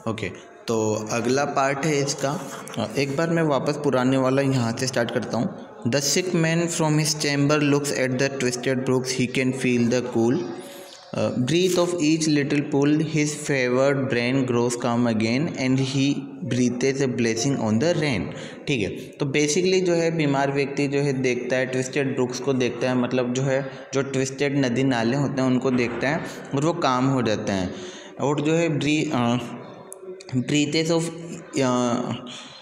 Okay, तो अगला part है इसका। एक बार मैं वापस पुराने वाला यहाँ से स्टार्ट करता हूँ। The sick man from his chamber looks at the twisted brooks, he can feel the cool breath of each little pool, his favored brain grows calm again and he breathes a blessing on the rain। ठीक है, तो basically जो है बीमार व्यक्ति जो है देखता है ट्विस्टेड ब्रुक्स को, देखता है मतलब जो है जो ट्विस्टेड नदी नाले होते हैं उनको देखता है और वो काम हो जाते हैं। और जो है breathes of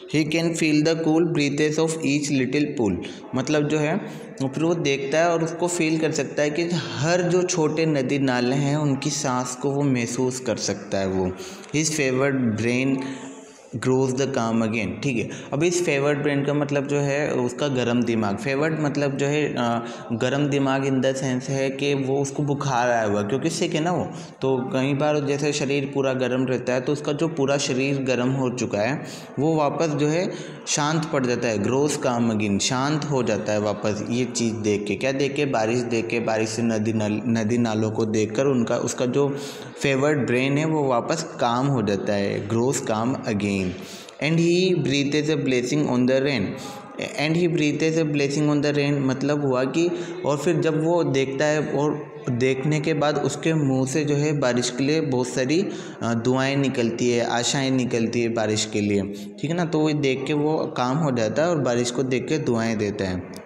he can feel the cool breathes of each little pool, मतलब जो है फिर वो देखता है और उसको फील कर सकता है कि हर जो छोटे नदी नाले हैं उनकी सांस को वो महसूस कर सकता है। वो his favourite brain grows the काम अगेन। ठीक है, अब इस फेवर्ड ब्रेन का मतलब जो है उसका गर्म दिमाग। फेवर्ड मतलब जो है गर्म दिमाग इन द सेंस है कि वो उसको बुखार आया हुआ, क्योंकि सिक है ना वो, तो कई बार जैसे शरीर पूरा गर्म रहता है तो उसका जो पूरा शरीर गर्म हो चुका है वो वापस जो है शांत पड़ जाता है। ग्रोज काम अगेन, शांत हो जाता है वापस ये चीज़ देख के। क्या देख के? बारिश देख के, बारिश से नदी नालों को देखकर उसका जो फेवर्ड ब्रेन है वो वापस काम हो जाता है। Grows calm again. And he breathes a blessing on the rain. And he breathes a blessing on the rain मतलब हुआ कि, और फिर जब वो देखता है और देखने के बाद उसके मुंह से जो है बारिश के लिए बहुत सारी दुआएं निकलती है, आशाएं निकलती है बारिश के लिए। ठीक है ना, तो वो देख के वो काम हो जाता है और बारिश को देख के दुआएं देता है।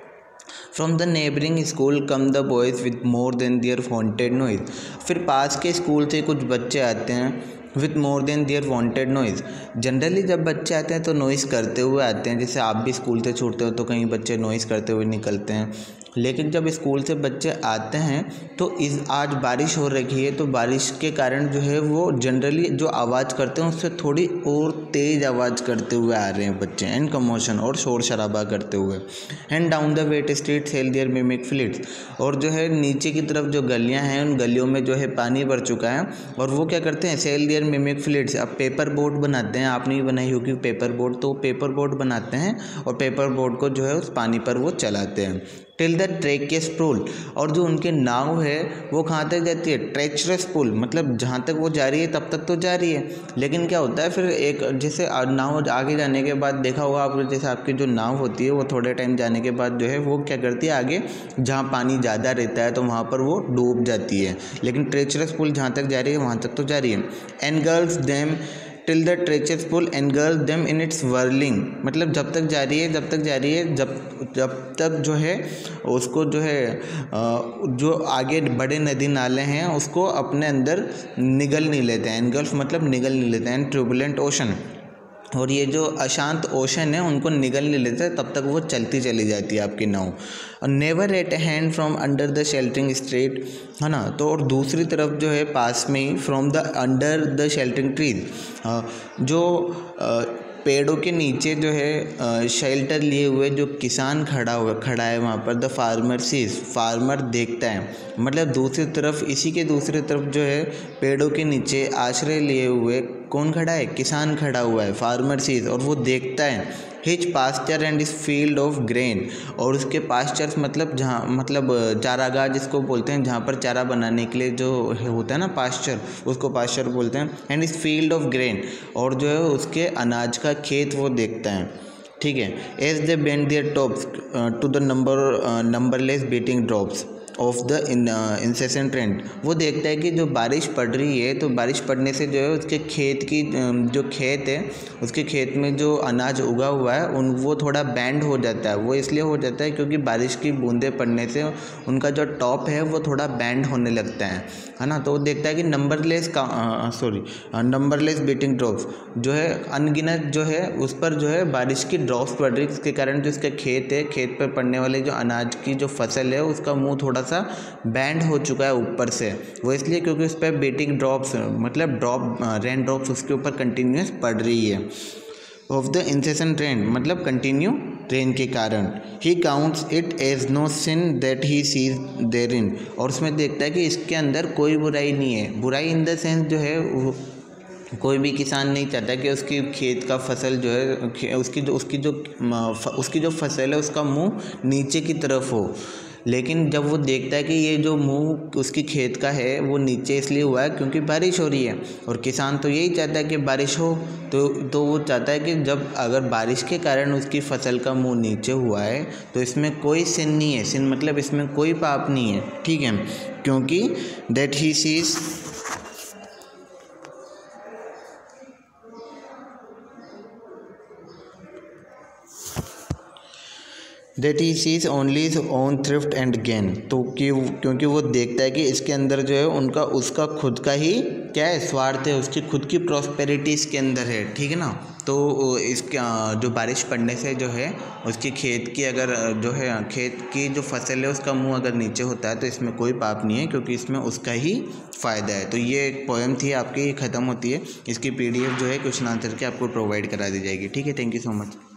From the neighbouring school come the boys with more than their wanted noise. फिर पास के स्कूल से कुछ बच्चे आते हैं with more than their wanted noise. Generally जब बच्चे आते हैं तो नॉइज़ करते हुए आते हैं, जैसे आप भी स्कूल से छूटते हो तो कहीं बच्चे नॉइज़ करते हुए निकलते हैं। लेकिन जब स्कूल से बच्चे आते हैं तो आज बारिश हो रही है तो बारिश के कारण जो है वो जनरली जो आवाज़ करते हैं उससे थोड़ी और तेज़ आवाज़ करते हुए आ रहे हैं बच्चे, एंड कमोशन और शोर शराबा करते हुए। And down the wet street sail their mimic fleets. और जो है नीचे की तरफ जो गलियां हैं उन गलियों में जो है पानी भर चुका है और वो क्या करते हैं? Sail their mimic fleets. अब पेपर बोट बनाते हैं, आपने भी बनाई होगी पेपर बोट, तो पेपर बोट बनाते हैं और पेपर बोट को जो है उस पानी पर वो चलाते हैं। टिल द ट्रेकियस पुल। और जो उनके नाव है वो कहाँ तक जाती है? ट्रेचरस पुल, मतलब जहाँ तक वो जा रही है तब तक तो जा रही है, लेकिन क्या होता है फिर एक जैसे नाव आगे जाने के बाद देखा होगा आप, जैसे आपकी जो नाव होती है वो थोड़े टाइम जाने के बाद जो है वो क्या करती है, आगे जहाँ पानी ज़्यादा रहता है तो वहाँ पर वो डूब जाती है, लेकिन ट्रेचरस पुल जहाँ तक जा रही है वहाँ तक तो जा रही है। Engulfs them till the treacherous pool engulf them in its whirling, मतलब जब तक जा रही है जब तक जो है उसको जो है जो आगे बड़े नदी नाले हैं उसको अपने अंदर निगल नहीं लेते हैं। एनगल्फ मतलब निगल नहीं लेते हैं। ट्यूबुलेंट ओशन, और ये जो अशांत ओशन है उनको निगल नहीं लेते, तब तक वो चलती चली जाती है आपकी नाव। और never eight hand from under the sheltering straight, है ना, तो और दूसरी तरफ जो है पास में ही from the under the sheltering trees, जो पेड़ों के नीचे जो है शेल्टर लिए हुए जो किसान खड़ा है वहाँ पर। द फार्मर सीज, फार्मर देखता है, मतलब दूसरी तरफ, इसी के दूसरी तरफ जो है पेड़ों के नीचे आश्रय लिए हुए कौन खड़ा है? किसान खड़ा हुआ है, फार्मर सीज, और वो देखता है। हिज पास्चर एंड इस फील्ड ऑफ ग्रेन, और उसके पास्चर्स मतलब जहाँ, मतलब चारागाह जिसको बोलते हैं, जहाँ पर चारा बनाने के लिए जो होता है ना पास्चर, उसको पास्चर बोलते हैं। एंड इस फील्ड ऑफ ग्रेन, और जो है उसके अनाज का खेत वो देखता है। ठीक है, as they bend their tops to the numberless beating drops of the incessant rain, वो देखता है कि जो बारिश पड़ रही है तो बारिश पड़ने से जो है उसके खेत की जो खेत है उसके खेत में जो अनाज उगा हुआ है वो थोड़ा बैंड हो जाता है। वो इसलिए हो जाता है क्योंकि बारिश की बूंदें पड़ने से उनका जो टॉप है वो थोड़ा बैंड होने लगता है ना। तो वो देखता है कि नंबरलेस बीटिंग ड्रॉप्स, जो है अनगिनत जो है उस पर जो है बारिश की ड्रॉप्स पड़ रही है, जिसके कारण जो इसका खेत है, खेत पर पड़ने वाले जो अनाज की जो फसल है उसका मुंह थोड़ा सा बैंड हो चुका है ऊपर से। वो इसलिए क्योंकि उस पर बीटिंग ड्रॉप्स मतलब रेन ड्रॉप्स उसके ऊपर कंटिन्यूस पड़ रही है। ऑफ द इंसेसेंट रेन मतलब कंटिन्यू रेन के कारण। He counts it as no sin that he sees there in, और उसमें देखता है कि इसके अंदर कोई बुराई नहीं है। बुराई इन द सेंस जो है कोई भी किसान नहीं चाहता कि उसकी खेत का फसल जो है उसकी जो फसल है उसका मुंह नीचे की तरफ हो। लेकिन जब वो देखता है कि ये जो मुंह उसकी खेत का है वो नीचे इसलिए हुआ है क्योंकि बारिश हो रही है, और किसान तो यही चाहता है कि बारिश हो, तो वो चाहता है कि जब अगर बारिश के कारण उसकी फसल का मुंह नीचे हुआ है तो इसमें कोई सिन नहीं है, सिन मतलब इसमें कोई पाप नहीं है, ठीक है, क्योंकि that he seize that he seize only his own thrift and gain. तो क्योंकि वो देखता है कि इसके अंदर जो है उसका खुद का ही क्या है, स्वार्थ है, उसकी खुद की प्रॉस्पेरिटी इसके अंदर है, ठीक है ना। तो इसका जो बारिश पड़ने से जो है उसकी खेत की अगर जो है खेत की जो फसल है उसका मुंह अगर नीचे होता है तो इसमें कोई पाप नहीं है, क्योंकि इसमें उसका ही फ़ायदा है। तो ये एक पोएम थी आपकी, ये ख़त्म होती है। इसकी PDF जो है क्वेश्चन आंसर की आपको प्रोवाइड करा दी जाएगी, ठीक है। Thank you so much.